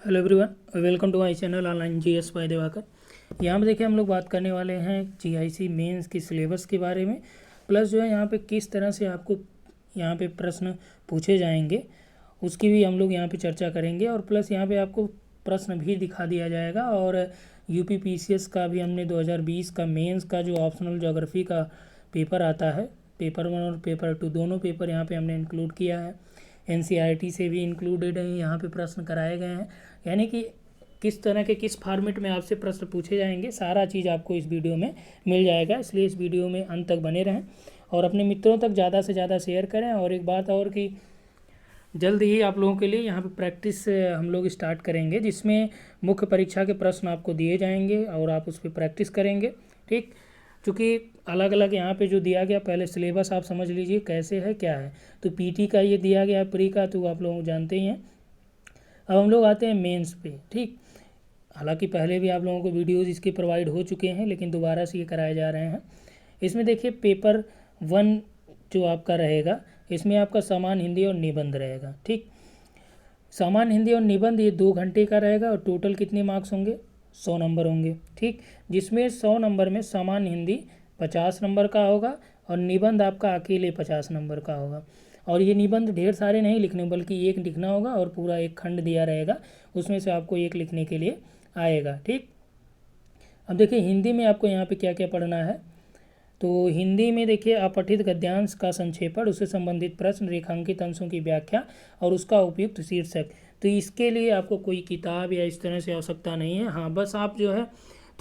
Hello everyone, welcome to my channel online GS by Diwakar. यहाँ पे देखिए हम लोग बात करने वाले हैं जीआईसी मेंस की सिलेबस के बारे में, प्लस जो है यहाँ पे किस तरह से आपको यहाँ पे प्रश्न पूछे जाएंगे उसकी भी हम लोग यहाँ पे चर्चा करेंगे। और प्लस यहाँ पे आपको प्रश्न भी दिखा दिया जाएगा। और यूपी पीसीएस का भी हमने 2020 का मेंस का जो ऑप्शनल ज्योग्राफी का पेपर आता है, पेपर 1 और पेपर 2 दोनों पेपर यहाँ पे हमने इंक्लूड किया है। एनसीईआरटी से भी इंक्लूडेड है, यहाँ पे प्रश्न कराए गए हैं। यानी कि किस तरह के किस फॉर्मेट में आपसे प्रश्न पूछे जाएंगे, सारा चीज़ आपको इस वीडियो में मिल जाएगा। इसलिए इस वीडियो में अंत तक बने रहें और अपने मित्रों तक ज़्यादा से ज़्यादा शेयर करें। और एक बात और कि जल्द ही आप लोगों के लिए यहाँ पे प्रैक्टिस हम लोग स्टार्ट करेंगे, जिसमें मुख्य परीक्षा के प्रश्न आपको दिए जाएंगे और आप उस पर प्रैक्टिस करेंगे। ठीक, चूँकि अलग अलग यहाँ पे जो दिया गया, पहले सिलेबस आप समझ लीजिए कैसे है क्या है। तो पीटी का ये दिया गया, प्री का तो आप लोग जानते ही हैं। अब हम लोग आते हैं मेंस पे। ठीक, हालांकि पहले भी आप लोगों को वीडियोज़ इसके प्रोवाइड हो चुके हैं, लेकिन दोबारा से ये कराए जा रहे हैं। इसमें देखिए पेपर 1 जो आपका रहेगा, इसमें आपका सामान्य हिंदी और निबंध रहेगा। ठीक, सामान्य हिंदी और निबंध ये 2 घंटे का रहेगा और टोटल कितने मार्क्स होंगे? 100 नंबर होंगे। ठीक, जिसमें 100 नंबर में सामान्य हिंदी 50 नंबर का होगा और निबंध आपका अकेले 50 नंबर का होगा। और ये निबंध ढेर सारे नहीं लिखने, बल्कि एक लिखना होगा और पूरा एक खंड दिया रहेगा, उसमें से आपको एक लिखने के लिए आएगा। ठीक, अब देखिए हिंदी में आपको यहाँ पे क्या क्या पढ़ना है। तो हिंदी में देखिए अपठित गद्यांश का संक्षेपण, उससे संबंधित प्रश्न, रेखांकित अंशों की व्याख्या और उसका उपयुक्त शीर्षक। तो इसके लिए आपको कोई किताब या इस तरह से आवश्यकता नहीं है। हाँ, बस आप जो है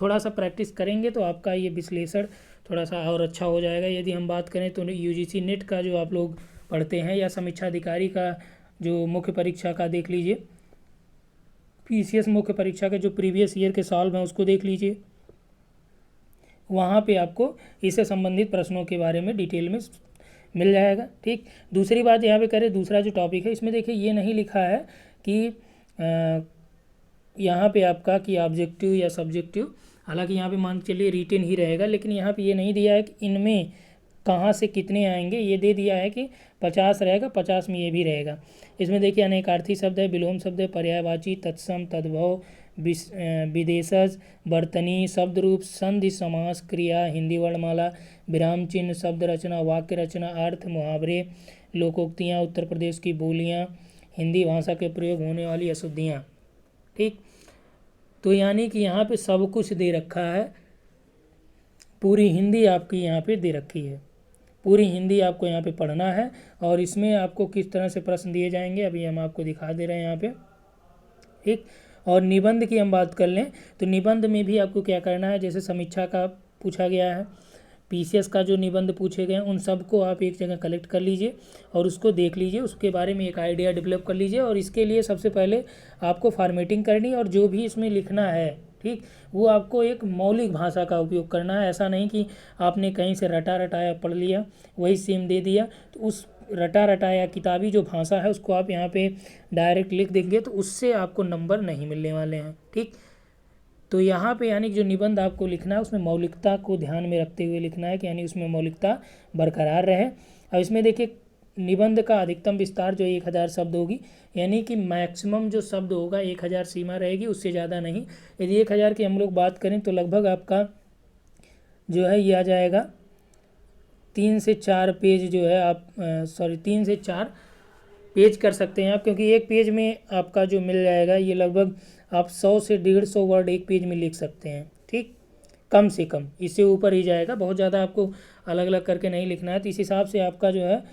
थोड़ा सा प्रैक्टिस करेंगे तो आपका ये विश्लेषण थोड़ा सा और अच्छा हो जाएगा। यदि हम बात करें तो यूजीसी नेट का जो आप लोग पढ़ते हैं या समीक्षा अधिकारी का जो मुख्य परीक्षा का देख लीजिए, पीसीएस मुख्य परीक्षा के जो प्रीवियस ईयर के सॉल्व हैं उसको देख लीजिए, वहाँ पे आपको इससे संबंधित प्रश्नों के बारे में डिटेल में मिल जाएगा। ठीक, दूसरी बात यहाँ पे करें, दूसरा जो टॉपिक है इसमें देखिए ये नहीं लिखा है कि यहाँ पे आपका कि ऑब्जेक्टिव या सब्जेक्टिव, हालांकि यहाँ पे मान के चलिए रिटेन ही रहेगा, लेकिन यहाँ पे ये नहीं दिया है कि इनमें कहाँ से कितने आएंगे। ये दे दिया है कि 50 रहेगा, 50 में ये भी रहेगा। इसमें देखिए अनेकार्थी शब्द है, विलोम शब्द है, पर्यायवाची, तत्सम, तद्भव, विदेशज, बर्तनी, शब्द रूप, संधि, समास, क्रिया, हिंदी वर्णमाला, विराम चिन्ह, शब्द रचना, वाक्य रचना, अर्थ, मुहावरे, लोकोक्तियाँ, उत्तर प्रदेश की बोलियाँ, हिंदी भाषा के प्रयोग होने वाली अशुद्धियाँ। ठीक, तो यानी कि यहाँ पे सब कुछ दे रखा है, पूरी हिंदी आपकी यहाँ पे दे रखी है, पूरी हिंदी आपको यहाँ पे पढ़ना है। और इसमें आपको किस तरह से प्रश्न दिए जाएंगे अभी हम आपको दिखा दे रहे हैं यहाँ पे। ठीक, और निबंध की हम बात कर लें तो निबंध में भी आपको क्या करना है, जैसे समीक्षा का पूछा गया है, पीसीएस का जो निबंध पूछे गए हैं उन सबको आप एक जगह कलेक्ट कर लीजिए और उसको देख लीजिए, उसके बारे में एक आइडिया डेवलप कर लीजिए। और इसके लिए सबसे पहले आपको फॉर्मेटिंग करनी है और जो भी इसमें लिखना है, ठीक, वो आपको एक मौलिक भाषा का उपयोग करना है। ऐसा नहीं कि आपने कहीं से रटा रटाया पढ़ लिया वही सेम दे दिया, तो उस रटा रटाया किताबी जो भाषा है उसको आप यहाँ पे डायरेक्ट लिख देंगे तो उससे आपको नंबर नहीं मिलने वाले हैं। ठीक, तो यहाँ पे यानी कि जो निबंध आपको लिखना है उसमें मौलिकता को ध्यान में रखते हुए लिखना है कि यानी उसमें मौलिकता बरकरार रहे। अब इसमें देखिए निबंध का अधिकतम विस्तार जो 1000 शब्द होगी, यानी कि मैक्सिमम जो शब्द होगा 1000 सीमा रहेगी, उससे ज़्यादा नहीं। यदि 1000 की हम लोग बात करें तो लगभग आपका जो है ये आ जाएगा 3 से 4 पेज जो है आप 3 से 4 पेज कर सकते हैं आप, क्योंकि एक पेज में आपका जो मिल जाएगा ये लगभग आप 100 से 150 वर्ड एक पेज में लिख सकते हैं। ठीक, कम से कम, इससे ऊपर ही जाएगा, बहुत ज़्यादा आपको अलग अलग करके नहीं लिखना है। तो इस हिसाब से आपका जो है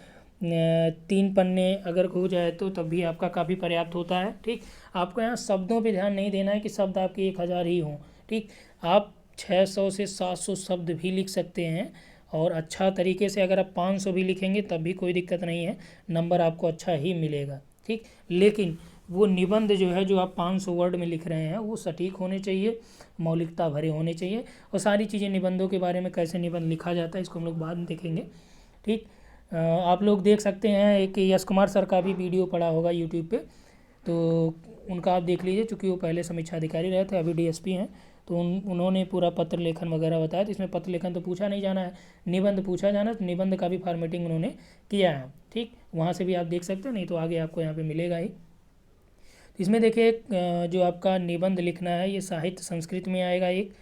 3 पन्ने अगर हो जाए तो तब भी आपका काफ़ी पर्याप्त होता है। ठीक, आपको यहाँ शब्दों पे ध्यान नहीं देना है कि शब्द आपके 1000 ही हों। ठीक, आप 600 से 700 शब्द भी लिख सकते हैं और अच्छा तरीके से अगर आप 500 भी लिखेंगे तब भी कोई दिक्कत नहीं है, नंबर आपको अच्छा ही मिलेगा। ठीक, लेकिन वो निबंध जो है जो आप 500 वर्ड में लिख रहे हैं वो सटीक होने चाहिए, मौलिकता भरे होने चाहिए। और सारी चीज़ें निबंधों के बारे में, कैसे निबंध लिखा जाता है, इसको हम लोग बाद में देखेंगे। ठीक, आप लोग देख सकते हैं एक यश कुमार सर का भी वीडियो पड़ा होगा यूट्यूब पे, तो उनका आप देख लीजिए, चूँकि वो पहले समीक्षा अधिकारी रहे थे, अभी डीएसपी हैं। तो उन्होंने पूरा पत्र लेखन वगैरह बताया। तो इसमें पत्र लेखन तो पूछा नहीं जाना है, निबंध पूछा जाना है, तो निबंध का भी फॉर्मेटिंग उन्होंने किया है। ठीक, वहाँ से भी आप देख सकते हैं, नहीं तो आगे आपको यहाँ पे मिलेगा ही। तो इसमें देखिए जो आपका निबंध लिखना है ये साहित्य संस्कृत में आएगा एक,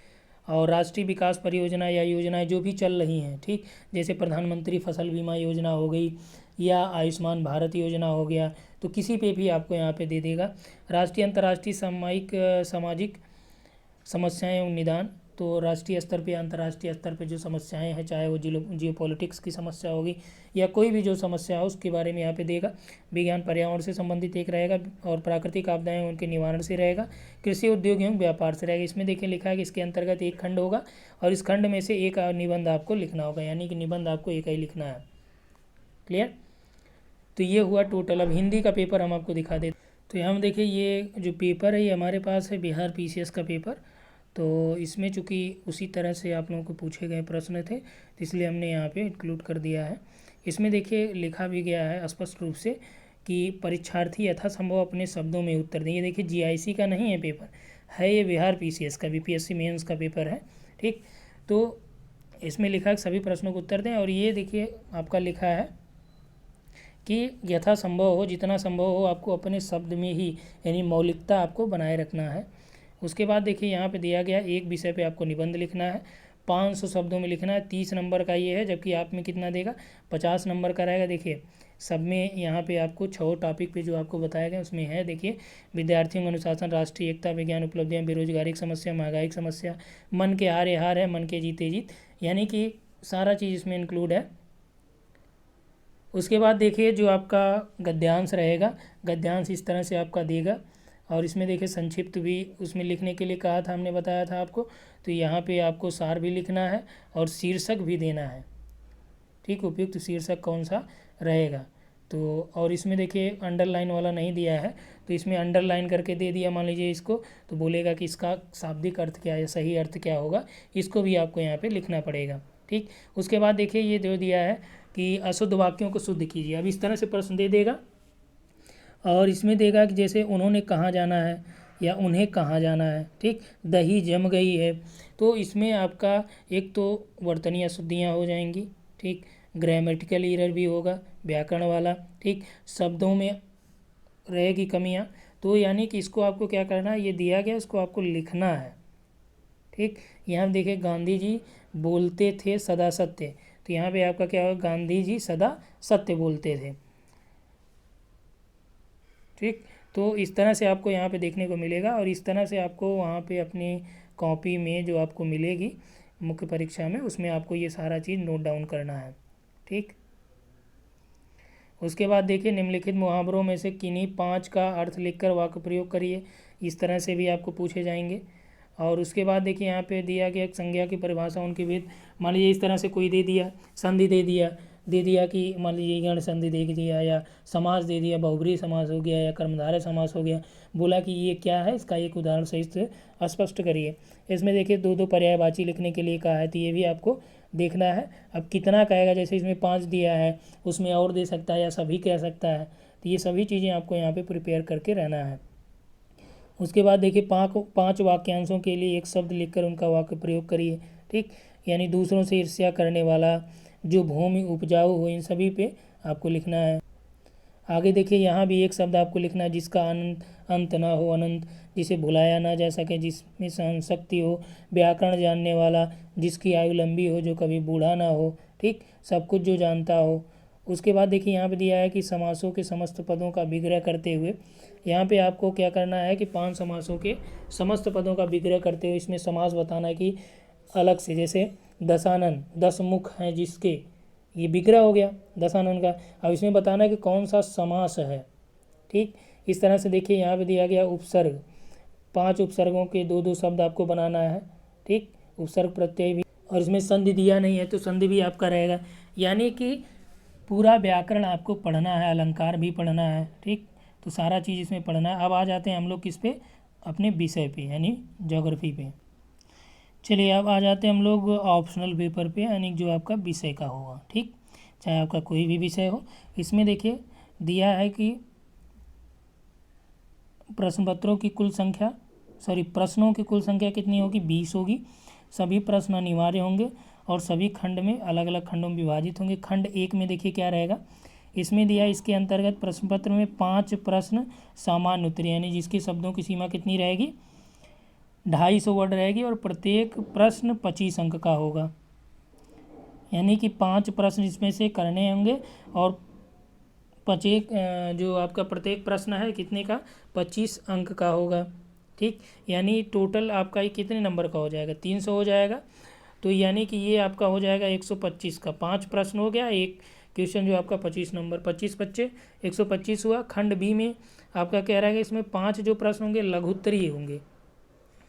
और राष्ट्रीय विकास परियोजना या योजनाएं जो भी चल रही हैं, ठीक, जैसे प्रधानमंत्री फसल बीमा योजना हो गई या आयुष्मान भारत योजना हो गया, तो किसी पे भी आपको यहाँ पे दे देगा। राष्ट्रीय अंतर्राष्ट्रीय सामाजिक समस्याएं एवं निदान, तो राष्ट्रीय स्तर पे अंतर्राष्ट्रीय स्तर पे जो समस्याएं हैं, चाहे वो जियो पॉलिटिक्स की समस्या होगी या कोई भी जो समस्या हो उसके बारे में यहाँ पे देगा। विज्ञान पर्यावरण से संबंधित एक रहेगा, और प्राकृतिक आपदाएं उनके निवारण से रहेगा। कृषि उद्योग एवं व्यापार से रहेगा। इसमें देखिए लिखा है कि इसके अंतर्गत एक खंड होगा और इस खंड में से एक निबंध आपको लिखना होगा, यानी कि निबंध आपको एक ही लिखना है। क्लियर? तो ये हुआ टोटल। अब हिंदी का पेपर हम आपको दिखा देते। तो यहाँ हम देखिए ये जो पेपर है ये हमारे पास है बिहार PCS का पेपर। तो इसमें चूँकि उसी तरह से आप लोगों को पूछे गए प्रश्न थे, तो इसलिए हमने यहाँ पे इंक्लूड कर दिया है। इसमें देखिए लिखा भी गया है स्पष्ट रूप से कि परीक्षार्थी यथासंभव अपने शब्दों में उत्तर दें। ये देखिए GIC का नहीं है पेपर, है ये बिहार PCS का BPSC मेंस का पेपर है, ठीक। तो इसमें लिखा है सभी प्रश्नों को उत्तर दें, और ये देखिए आपका लिखा है कि यथासंभव हो, जितना संभव हो आपको अपने शब्द में ही, यानी मौलिकता आपको बनाए रखना है। उसके बाद देखिए यहाँ पे दिया गया एक विषय पे आपको निबंध लिखना है, 500 शब्दों में लिखना है। 30 नंबर का ये है, जबकि आप में कितना देगा, 50 नंबर का रहेगा। देखिए सब में यहाँ पे आपको 6 टॉपिक पे जो आपको बताया गया उसमें है, देखिए विद्यार्थियों का अनुशासन, राष्ट्रीय एकता, विज्ञान उपलब्धियाँ, बेरोजगारी की समस्या, महंगाई की समस्या, मन के हारे हार है, मन के जीते जीत, यानी कि सारा चीज़ इसमें इंक्लूड है। उसके बाद देखिए जो आपका गद्यांश रहेगा, गद्यांश इस तरह से आपका देगा, और इसमें देखिए संक्षिप्त भी उसमें लिखने के लिए कहा था, हमने बताया था आपको। तो यहाँ पे आपको सार भी लिखना है और शीर्षक भी देना है, ठीक, उपयुक्त शीर्षक कौन सा रहेगा। तो और इसमें देखिए अंडरलाइन वाला नहीं दिया है, तो इसमें अंडरलाइन करके दे दिया मान लीजिए इसको, तो बोलेगा कि इसका शाब्दिक अर्थ क्या है, सही अर्थ क्या होगा, इसको भी आपको यहाँ पे लिखना पड़ेगा, ठीक। उसके बाद देखिए ये जो दिया है कि अशुद्ध वाक्यों को शुद्ध कीजिए। अब इस तरह से प्रश्न दे देगा, और इसमें देगा कि जैसे उन्होंने कहाँ जाना है या उन्हें कहाँ जाना है, ठीक, दही जम गई है। तो इसमें आपका एक तो वर्तनीय अशुद्धियाँ हो जाएंगी, ठीक, ग्रामेटिकल एरर भी होगा व्याकरण वाला, ठीक, शब्दों में रहेगी कमियाँ। तो यानी कि इसको आपको क्या करना है, ये दिया गया इसको आपको लिखना है, ठीक। यहाँ देखिए गांधी जी बोलते थे सदा सत्य, तो यहाँ पे आपका क्या होगा, गांधी जी सदा सत्य बोलते थे, ठीक। तो इस तरह से आपको यहाँ पे देखने को मिलेगा, और इस तरह से आपको वहाँ पे अपनी कॉपी में जो आपको मिलेगी मुख्य परीक्षा में, उसमें आपको ये सारा चीज़ नोट डाउन करना है, ठीक। उसके बाद देखिए निम्नलिखित मुहावरों में से किन्हीं 5 का अर्थ लिखकर वाक्य प्रयोग करिए। इस तरह से भी आपको पूछे जाएंगे। और उसके बाद देखिए यहाँ पे दिया गया एक संज्ञा की परिभाषा, उनकी भेद। मान लीजिए इस तरह से कोई दे दिया, संधि दे दिया कि मान लीजिए गण संधि दे दिया, या समास दे दिया, बहुब्रीहि समास हो गया या कर्मधारय समास हो गया, बोला कि ये क्या है, इसका एक उदाहरण सहित स्पष्ट करिए। इसमें देखिए 2 पर्यायवाची लिखने के लिए कहा है, तो ये भी आपको देखना है। अब कितना कहेगा, जैसे इसमें 5 दिया है, उसमें और दे सकता है या सभी कह सकता है, तो ये सभी चीज़ें आपको यहाँ पे प्रिपेयर करके रहना है। उसके बाद देखिए 5 वाक्यांशों के लिए एक शब्द लिखकर उनका वाक्य प्रयोग करिए, ठीक, यानी दूसरों से ईर्ष्या करने वाला, जो भूमि उपजाऊ हो, इन सभी पे आपको लिखना है। आगे देखिए यहाँ भी एक शब्द आपको लिखना है, जिसका अंत ना हो, अनंत, जिसे भुलाया ना जा सके, जिसमें सहन शक्ति हो, व्याकरण जानने वाला, जिसकी आयु लंबी हो, जो कभी बूढ़ा ना हो, ठीक, सब कुछ जो जानता हो। उसके बाद देखिए यहाँ पे दिया है कि समासों के समस्त पदों का विग्रह करते हुए, यहाँ पे आपको क्या करना है कि 5 समासों के समस्त पदों का विग्रह करते हुए इसमें समास बताना है कि अलग से, जैसे दशानन, 10 मुख हैं जिसके, ये विग्रह हो गया दशानन का। अब इसमें बताना है कि कौन सा समास है, ठीक। इस तरह से देखिए यहाँ पे दिया गया उपसर्ग, 5 उपसर्गों के 2 शब्द आपको बनाना है, ठीक, उपसर्ग प्रत्यय भी। और इसमें संधि दिया नहीं है तो संधि भी आपका रहेगा, यानी कि पूरा व्याकरण आपको पढ़ना है, अलंकार भी पढ़ना है, ठीक। तो सारा चीज़ इसमें पढ़ना है। अब आ जाते हैं हम लोग किस पे, अपने विषय पे, यानी ज्योग्राफी पे। चलिए अब आ जाते हैं हम लोग ऑप्शनल पेपर पे, यानी जो आपका विषय का होगा, ठीक, चाहे आपका कोई भी विषय हो। इसमें देखिए दिया है कि प्रश्नों की कुल संख्या कितनी होगी, 20 होगी। सभी प्रश्न अनिवार्य होंगे और सभी खंड में अलग अलग खंडों में विभाजित होंगे। खंड 1 में देखिए क्या रहेगा, इसमें दिया इसके अंतर्गत प्रश्न पत्र में 5 प्रश्न सामान्य उत्तर यानी जिसकी शब्दों की सीमा कितनी रहेगी 250 वर्ड रहेगी और प्रत्येक प्रश्न 25 अंक का होगा। यानी कि 5 प्रश्न इसमें से करने होंगे और जो आपका प्रत्येक प्रश्न है कितने का 25 अंक का होगा। ठीक, यानी टोटल आपका ये कितने नंबर का हो जाएगा 300 हो जाएगा। तो यानी कि ये आपका हो जाएगा 125 का 5 प्रश्न हो गया, एक क्वेश्चन जो आपका 25 नंबर 25 बच्चे 125 हुआ। खंड बी में आपका कह रहा है कि इसमें 5 जो प्रश्न होंगे लघु उत्तरीय होंगे।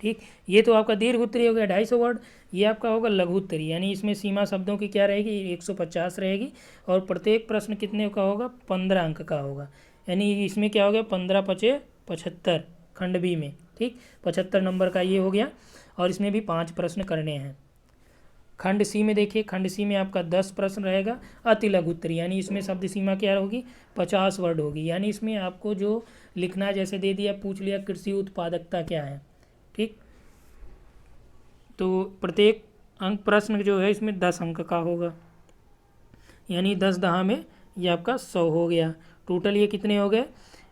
ठीक, ये तो आपका दीर्घ उत्तरीय हो गया 250 वर्ड, ये आपका होगा लघु उत्तरीय यानी इसमें सीमा शब्दों की क्या रहेगी 150 रहेगी और प्रत्येक प्रश्न कितने का होगा 15 अंक का होगा। यानी इसमें क्या हो गया 15 पचे 75 खंड बी में। ठीक, 75 नंबर का ये हो गया और इसमें भी 5 प्रश्न करने हैं। खंड सी में देखिए, खंड सी में आपका 10 प्रश्न रहेगा अति लघु उत्तरीय यानी इसमें शब्द सीमा क्या होगी 50 वर्ड होगी। यानी इसमें आपको जो लिखना है जैसे दे दिया पूछ लिया कृषि उत्पादकता क्या है। ठीक, तो प्रत्येक अंक प्रश्न जो है इसमें 10 अंक का होगा यानी 10 दहा में ये आपका 100 हो गया। टोटल ये कितने हो गए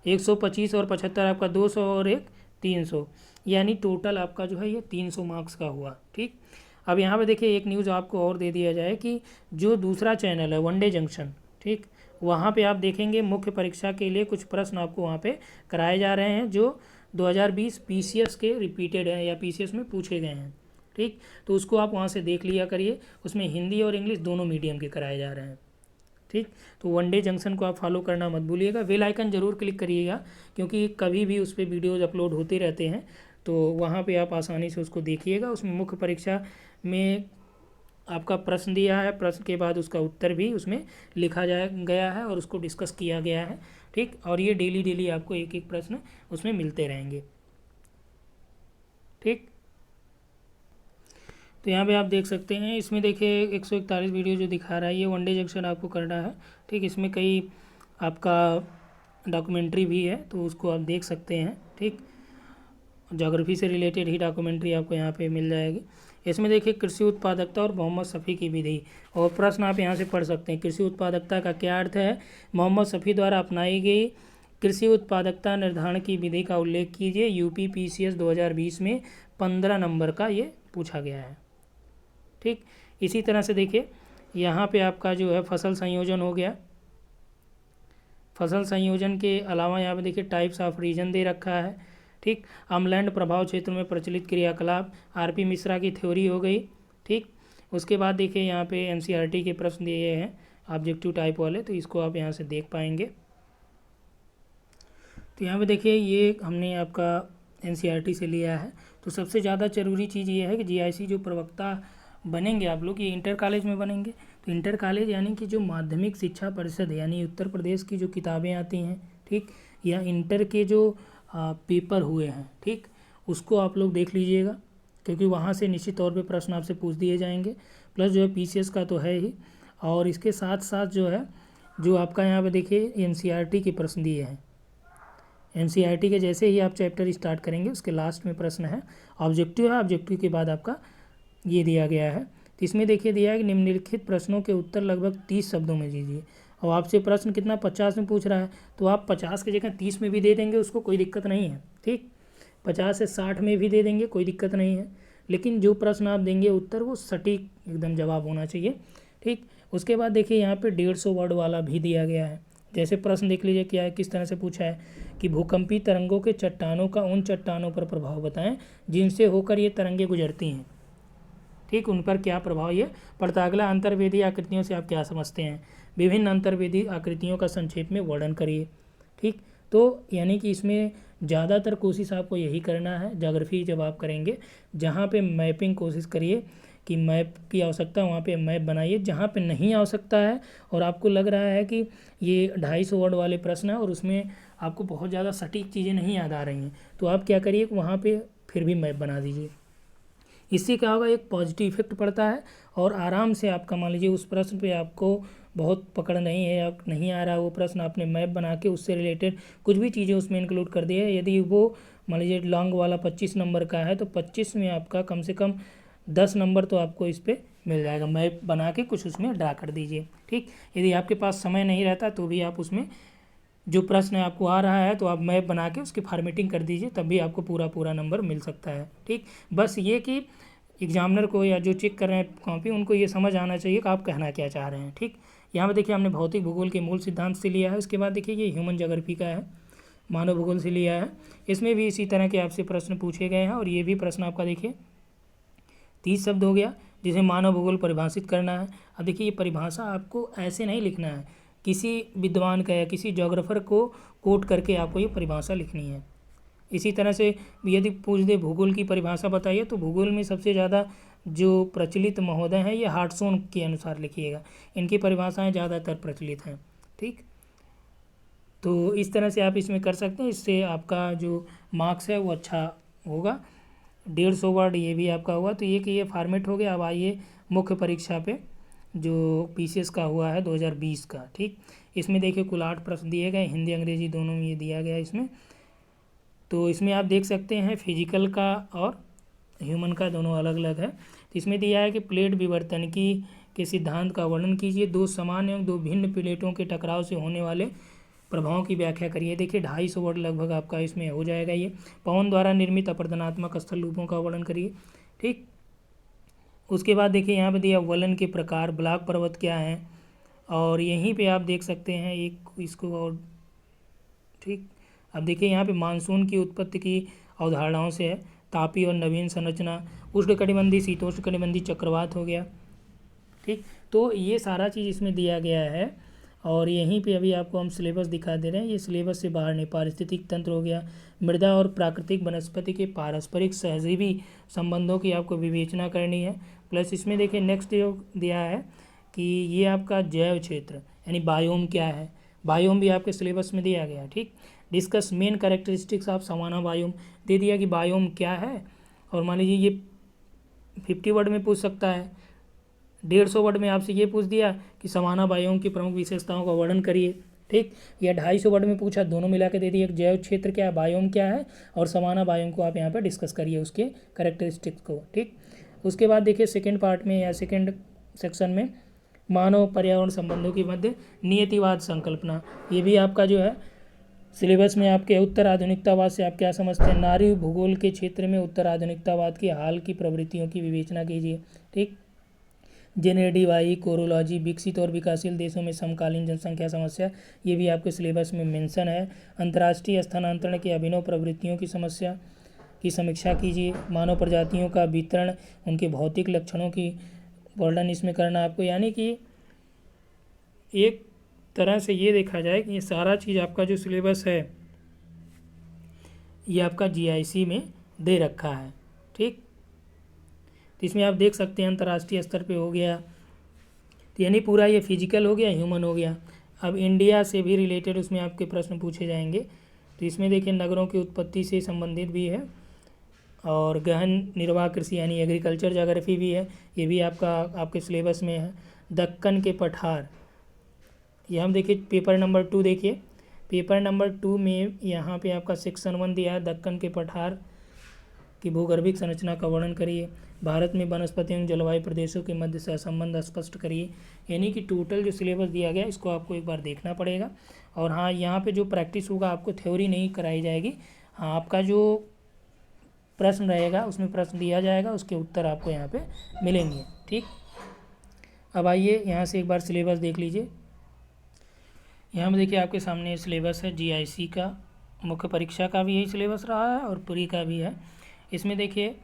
125 और 75 आपका 200 और एक 300 यानी टोटल आपका जो है ये 300 मार्क्स का हुआ। ठीक, अब यहाँ पे देखिए एक न्यूज़ आपको और दे दिया जाए कि जो दूसरा चैनल है वनडे जंक्शन, ठीक, वहाँ पे आप देखेंगे मुख्य परीक्षा के लिए कुछ प्रश्न आपको वहाँ पे कराए जा रहे हैं जो 2020 पीसीएस के रिपीटेड हैं या पीसीएस में पूछे गए हैं। ठीक, तो उसको आप वहाँ से देख लिया करिए, उसमें हिंदी और इंग्लिश दोनों मीडियम के कराए जा रहे हैं। ठीक, तो वनडे जंक्शन को आप फॉलो करना मत भूलिएगा, बेल आइकन ज़रूर क्लिक करिएगा क्योंकि कभी भी उस पर वीडियोज़ अपलोड होते रहते हैं तो वहाँ पे आप आसानी से उसको देखिएगा। उसमें मुख्य परीक्षा में आपका प्रश्न दिया है, प्रश्न के बाद उसका उत्तर भी उसमें लिखा गया है और उसको डिस्कस किया गया है। ठीक, और ये डेली आपको एक एक प्रश्न उसमें मिलते रहेंगे। ठीक, तो यहाँ पे आप देख सकते हैं इसमें देखिए 141 वीडियो जो दिखा रहा है ये वनडे जंक्शन आपको करना है। ठीक, इसमें कई आपका डॉक्यूमेंट्री भी है तो उसको आप देख सकते हैं। ठीक, ज्योग्राफी से रिलेटेड ही डॉक्यूमेंट्री आपको यहाँ पे मिल जाएगी। इसमें देखिए कृषि उत्पादकता और मोहम्मद शफ़ी की विधि और प्रश्न आप यहाँ से पढ़ सकते हैं। कृषि उत्पादकता का क्या अर्थ है, मोहम्मद शफ़ी द्वारा अपनाई गई कृषि उत्पादकता निर्धारण की विधि का उल्लेख कीजिए। यूपी पीसीएस 2020 में 15 नंबर का ये पूछा गया है। ठीक, इसी तरह से देखिए यहाँ पे आपका जो है फसल संयोजन हो गया। फसल संयोजन के अलावा यहाँ पे देखिए टाइप्स ऑफ रीजन दे रखा है। ठीक, अम्लैंड प्रभाव क्षेत्र में प्रचलित क्रियाकलाप आरपी मिश्रा की थ्योरी हो गई। ठीक, उसके बाद देखिए यहाँ पे एनसीईआरटी के प्रश्न दिए हैं ऑब्जेक्टिव टाइप वाले, तो इसको आप यहाँ से देख पाएंगे। तो यहाँ पे देखिए ये हमने आपका एनसीईआरटी से लिया है। तो सबसे ज़्यादा ज़रूरी चीज़ ये है कि जीआईसी जो प्रवक्ता बनेंगे आप लोग ये इंटर कॉलेज में बनेंगे। तो इंटर कॉलेज यानी कि जो माध्यमिक शिक्षा परिषद है यानी उत्तर प्रदेश की जो किताबें आती हैं, ठीक, या इंटर के जो पेपर हुए हैं, ठीक, उसको आप लोग देख लीजिएगा क्योंकि वहाँ से निश्चित तौर पे प्रश्न आपसे पूछ दिए जाएंगे। प्लस जो है पीसीएस का तो है ही और इसके साथ साथ जो है जो आपका यहाँ पे देखिए एनसीईआरटी के प्रश्न दिए हैं। एनसीईआरटी के जैसे ही आप चैप्टर स्टार्ट करेंगे उसके लास्ट में प्रश्न है ऑब्जेक्टिव है, ऑब्जेक्टिव के बाद आपका ये दिया गया है। तो इसमें देखिए दिया है कि निम्नलिखित प्रश्नों के उत्तर लगभग 30 शब्दों में दीजिए और आपसे प्रश्न कितना 50 में पूछ रहा है तो आप 50 की जगह 30 में भी दे देंगे, उसको कोई दिक्कत नहीं है। ठीक, 50 से 60 में भी दे देंगे, कोई दिक्कत नहीं है, लेकिन जो प्रश्न आप देंगे उत्तर वो सटीक एकदम जवाब होना चाहिए। ठीक, उसके बाद देखिए यहाँ पे 150 वर्ड वाला भी दिया गया है। जैसे प्रश्न देख लीजिए क्या है, किस तरह से पूछा है कि भूकंपी तरंगों के चट्टानों का उन चट्टानों पर प्रभाव बताएं जिनसे होकर ये तरंगें गुजरती हैं। ठीक, उन पर क्या प्रभाव ये पड़ता है। अगला अंतर्वेदी आकृतियों से आप क्या समझते हैं, विभिन्न अंतर्वेदी आकृतियों का संक्षेप में वर्णन करिए। ठीक, तो यानी कि इसमें ज़्यादातर कोशिश आपको यही करना है ज्योग्राफी जब आप करेंगे, जहाँ पे मैपिंग कोशिश करिए कि मैप की आवश्यकता वहाँ पे मैप बनाइए। जहाँ पे नहीं आवश्यकता है और आपको लग रहा है कि ये 250 वर्ड वाले प्रश्न है और उसमें आपको बहुत ज़्यादा सटीक चीज़ें नहीं याद आ रही हैं तो आप क्या करिए वहाँ पे फिर भी मैप बना दीजिए। इससे क्या होगा, एक पॉजिटिव इफेक्ट पड़ता है और आराम से आपका मान लीजिए उस प्रश्न पे आपको बहुत पकड़ नहीं है या नहीं आ रहा वो प्रश्न, आपने मैप बना के उससे रिलेटेड कुछ भी चीज़ें उसमें इंक्लूड कर दी है। यदि वो मान लीजिए लॉन्ग वाला 25 नंबर का है तो 25 में आपका कम से कम 10 नंबर तो आपको इस पर मिल जाएगा। मैप बना के कुछ उसमें ड्रा कर दीजिए, ठीक। यदि आपके पास समय नहीं रहता तो भी आप उसमें जो प्रश्न आपको आ रहा है तो आप मैप बना के उसकी फॉर्मेटिंग कर दीजिए, तब भी आपको पूरा नंबर मिल सकता है, ठीक। बस ये कि एग्जामिनर को या जो चेक कर रहे हैं कॉपी, उनको ये समझ आना चाहिए कि आप कहना क्या चाह रहे हैं, ठीक। यहाँ पर देखिए हमने भौतिक भूगोल के मूल सिद्धांत से लिया है। उसके बाद देखिए ये ह्यूमन ज्योग्राफी का है, मानव भूगोल से लिया है। इसमें भी इसी तरह के आपसे प्रश्न पूछे गए हैं और ये भी प्रश्न आपका देखिए 30 शब्द हो गया, जिसे मानव भूगोल परिभाषित करना है। अब देखिए ये परिभाषा आपको ऐसे नहीं लिखना है, किसी विद्वान का या किसी जोग्राफर को कोट करके आपको ये परिभाषा लिखनी है। इसी तरह से यदि पूछ दे भूगोल की परिभाषा बताइए, तो भूगोल में सबसे ज़्यादा जो प्रचलित महोदय हैं ये हार्टसोन के अनुसार लिखिएगा, इनकी परिभाषाएं ज़्यादातर प्रचलित हैं, ठीक। तो इस तरह से आप इसमें कर सकते हैं, इससे आपका जो मार्क्स है वो अच्छा होगा। 150 वर्ड ये भी आपका हुआ। तो ये कि ये फॉर्मेट हो गया। अब आइए मुख्य परीक्षा पे जो पीसीएस का हुआ है 2020 का, ठीक। इसमें देखिए कुल 8 प्रश्न दिए गए, हिंदी अंग्रेजी दोनों में ये दिया गया इसमें। तो इसमें आप देख सकते हैं फिजिकल का और ह्यूमन का दोनों अलग अलग है। तो इसमें दिया है कि प्लेट विवर्तनिकी के सिद्धांत का वर्णन कीजिए, 2 समान एवं 2 भिन्न प्लेटों के टकराव से होने वाले प्रभावों की व्याख्या करिए। देखिए 250 वर्ड लगभग आपका इसमें हो जाएगा। ये पवन द्वारा निर्मित अपरदनात्मक स्थल रूपों का वर्णन करिए, ठीक। उसके बाद देखिए यहाँ पे दिया वलन के प्रकार, ब्लॉक पर्वत क्या है, और यहीं पे आप देख सकते हैं एक इसको और, ठीक। अब देखिए यहाँ पे मानसून की उत्पत्ति की अवधारणाओं से है, तापी और नवीन संरचना, उष्णकटिबंधीय शीतोष्णकटिबंधीय चक्रवात हो गया, ठीक। तो ये सारा चीज़ इसमें दिया गया है। और यहीं पे अभी आपको हम सिलेबस दिखा दे रहे हैं, ये सिलेबस से बाहर नहीं। पारिस्थितिक तंत्र हो गया, मृदा और प्राकृतिक वनस्पति के पारस्परिक सहजीवी संबंधों की आपको विवेचना करनी है। प्लस इसमें देखिए नेक्स्ट जो दिया है कि ये आपका जैव क्षेत्र यानी बायोम क्या है, बायोम भी आपके सिलेबस में दिया गया, ठीक। Discuss main characteristics of savanna biome दे दिया कि बायोम क्या है, और मान लीजिए ये 50 वर्ड में पूछ सकता है। 150 वर्ड में आपसे ये पूछ दिया कि सवाना बायोम की प्रमुख विशेषताओं का वर्णन करिए, ठीक। या 250 वर्ड में पूछा, दोनों मिला के दे दिए, जैव क्षेत्र क्या है, बायोम क्या है, और सवाना बायोम को आप यहाँ पर डिस्कस करिए उसके कैरेक्टरिस्टिक्स को, ठीक। उसके बाद देखिए सेकेंड पार्ट में या सेकेंड सेक्शन में मानव पर्यावरण संबंधों के मध्य नियतिवाद संकल्पना, ये भी आपका जो है सिलेबस में आपके उत्तर आधुनिकतावाद से आप क्या समझते हैं। नारी भूगोल के क्षेत्र में उत्तर आधुनिकतावाद की हाल की प्रवृत्तियों की विवेचना कीजिए, ठीक। जेनेडिवाई कोरोलॉजी, विकसित और विकासशील देशों में समकालीन जनसंख्या समस्या, ये भी आपके सिलेबस में मेंशन है। अंतर्राष्ट्रीय स्थानांतरण की अभिनव प्रवृत्तियों की समस्या की समीक्षा कीजिए। मानव प्रजातियों का वितरण, उनके भौतिक लक्षणों की वर्णन इसमें करना आपको। यानी कि एक तरह से ये देखा जाए कि ये सारा चीज़ आपका जो सिलेबस है ये आपका जीआईसी में दे रखा है, ठीक। तो इसमें आप देख सकते हैं अंतर्राष्ट्रीय स्तर पे हो गया, तो यानी पूरा ये फिजिकल हो गया, ह्यूमन हो गया। अब इंडिया से भी रिलेटेड उसमें आपके प्रश्न पूछे जाएंगे। तो इसमें देखिए नगरों की उत्पत्ति से संबंधित भी है, और गहन निर्वाह कृषि यानी एग्रीकल्चर ज्योग्राफी भी है, ये भी आपके सिलेबस में है। दक्कन के पठार, ये हम देखिए पेपर नंबर 2 देखिए, पेपर नंबर 2 में यहाँ पे आपका सेक्शन 1 दिया है, दक्कन के पठार की भूगर्भिक संरचना का वर्णन करिए। भारत में वनस्पति एवं जलवायु प्रदेशों के मध्य सहसंबंध स्पष्ट करिए। यानी कि टोटल जो सिलेबस दिया गया इसको आपको एक बार देखना पड़ेगा। और हाँ, यहाँ पे जो प्रैक्टिस होगा आपको थ्योरी नहीं कराई जाएगी, हाँ आपका जो प्रश्न रहेगा उसमें प्रश्न दिया जाएगा, उसके उत्तर आपको यहाँ पे मिलेंगे, ठीक। अब आइए यहाँ से एक बार सिलेबस देख लीजिए। यहाँ में देखिए आपके सामने सिलेबस है जीआईसी का, मुख्य परीक्षा का भी यही सिलेबस रहा है और प्री का भी है। इसमें देखिए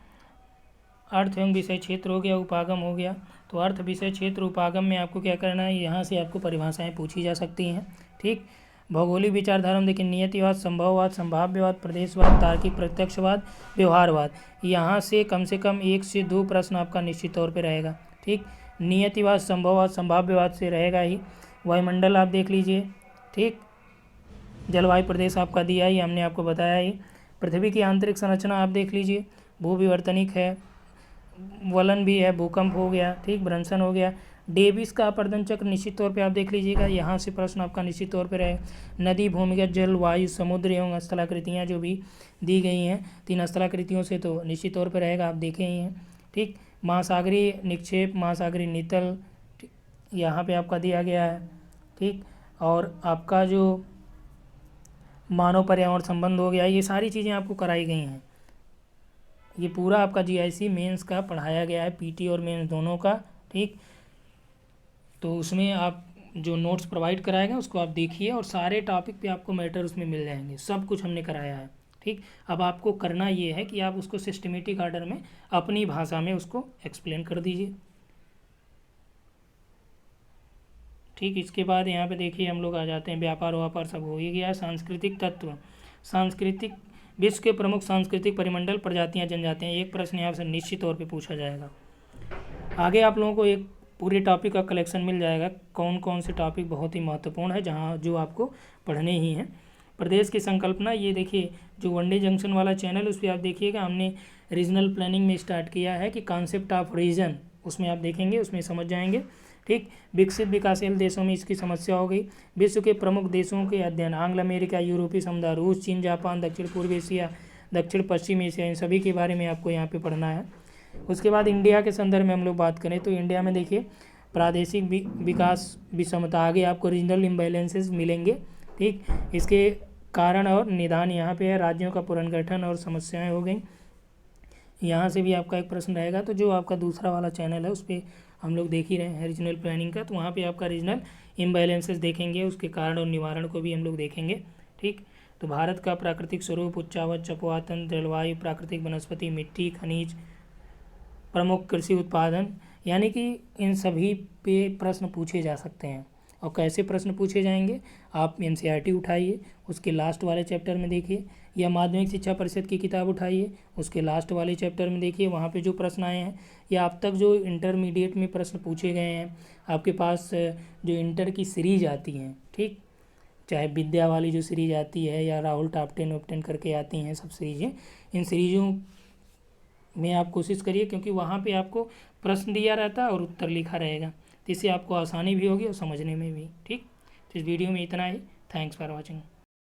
अर्थ एवं विषय क्षेत्र हो गया, उपागम हो गया। तो अर्थ विषय क्षेत्र उपागम में आपको क्या करना है, यहाँ से आपको परिभाषाएं पूछी जा सकती हैं, ठीक। भौगोलिक विचारधारा में देखिए नियतिवाद, संभववाद, संभाव्यवाद, प्रदेशवाद, तार्किक प्रत्यक्षवाद, व्यवहारवाद, यहाँ से कम 1 से 2 प्रश्न आपका निश्चित तौर पर रहेगा, ठीक। नियतिवाद, संभववाद, संभाव्यवाद से रहेगा ही। वायुमंडल आप देख लीजिए, ठीक। जलवायु प्रदेश आपका दिया ही, हमने आपको बताया ही। पृथ्वी की आंतरिक संरचना आप देख लीजिए, भू विवर्तनिक है, वलन भी है, भूकंप हो गया, ठीक, भ्रंशन हो गया। डेविस का अपरदन चक्र निश्चित तौर पे आप देख लीजिएगा, यहाँ से प्रश्न आपका निश्चित तौर पे रहे। नदी, भूमिगत जल, वायु, समुद्र एवं स्थलाकृतियाँ जो भी दी गई हैं, 3 स्थलाकृतियों से तो निश्चित तौर पे रहेगा, आप देखे ही हैं, ठीक। महासागरीय निक्षेप, महासागरीय नितल यहाँ पे आपका दिया गया है, ठीक। और आपका जो मानव पर्यावरण संबंध हो गया, ये सारी चीज़ें आपको कराई गई हैं। ये पूरा आपका जीआईसी मेंस का पढ़ाया गया है, पीटी और मेंस दोनों का, ठीक। तो उसमें आप जो नोट्स प्रोवाइड कराए गए उसको आप देखिए और सारे टॉपिक पे आपको मैटर उसमें मिल जाएंगे, सब कुछ हमने कराया है, ठीक। अब आपको करना ये है कि आप उसको सिस्टमेटिक ऑर्डर में अपनी भाषा में उसको एक्सप्लेन कर दीजिए, ठीक। इसके बाद यहाँ पे देखिए हम लोग आ जाते हैं, व्यापार व्यापार सब हो ही गया। सांस्कृतिक तत्व, सांस्कृतिक, विश्व के प्रमुख सांस्कृतिक परिमंडल, प्रजातियाँ, जनजातियाँ, एक प्रश्न यहाँ से निश्चित तौर पे पूछा जाएगा। आगे आप लोगों को एक पूरे टॉपिक का कलेक्शन मिल जाएगा, कौन कौन से टॉपिक बहुत ही महत्वपूर्ण है जहाँ जो आपको पढ़ने ही हैं। प्रदेश की संकल्पना, ये देखिए जो वनडे जंक्शन वाला चैनल उस पर आप देखिएगा, हमने रीजनल प्लानिंग में स्टार्ट किया है कि कॉन्सेप्ट ऑफ रीजन, उसमें आप देखेंगे, उसमें समझ जाएंगे, ठीक। विकसित विकासशील देशों में इसकी समस्या हो गई। विश्व के प्रमुख देशों के अध्ययन, आंग्ल अमेरिका, यूरोपीय समुदाय, रूस, चीन, जापान, दक्षिण पूर्व एशिया, दक्षिण पश्चिम एशिया, इन सभी के बारे में आपको यहाँ पे पढ़ना है। उसके बाद इंडिया के संदर्भ में हम लोग बात करें तो इंडिया में देखिए प्रादेशिक विकास विषमता, आगे आपको रीजनल इम्बैलेंसेस मिलेंगे, ठीक। इसके कारण और निदान यहाँ पे है, राज्यों का पुनर्गठन और समस्याएं हो गई, यहाँ से भी आपका एक प्रश्न रहेगा। तो जो आपका दूसरा वाला चैनल है उस पर हम लोग देख ही रहे हैं रीजनल प्लानिंग का, तो वहाँ पे आपका रीजनल इम्बैलेंसेस देखेंगे, उसके कारण और निवारण को भी हम लोग देखेंगे, ठीक। तो भारत का प्राकृतिक स्वरूप, उच्चावच, चपवातन, जलवायु, प्राकृतिक वनस्पति, मिट्टी, खनिज, प्रमुख कृषि उत्पादन, यानी कि इन सभी पे प्रश्न पूछे जा सकते हैं। और कैसे प्रश्न पूछे जाएंगे, आप एनसीईआरटी उठाइए, उसके लास्ट वाले चैप्टर में देखिए, या माध्यमिक शिक्षा परिषद की किताब उठाइए, उसके लास्ट वाले चैप्टर में देखिए, वहाँ पे जो प्रश्न आए हैं, या अब तक जो इंटरमीडिएट में प्रश्न पूछे गए हैं, आपके पास जो इंटर की सीरीज आती हैं, ठीक, चाहे विद्या वाली जो सीरीज आती है या राहुल टॉप 10 वॉप 10 करके आती हैं सब सीरीजें, इन सीरीजों में आप कोशिश करिए, क्योंकि वहाँ पे आपको प्रश्न दिया रहता है और उत्तर लिखा रहेगा, तो इससे आपको आसानी भी होगी और समझने में भी, ठीक। तो इस वीडियो में इतना ही, थैंक्स फॉर वॉचिंग।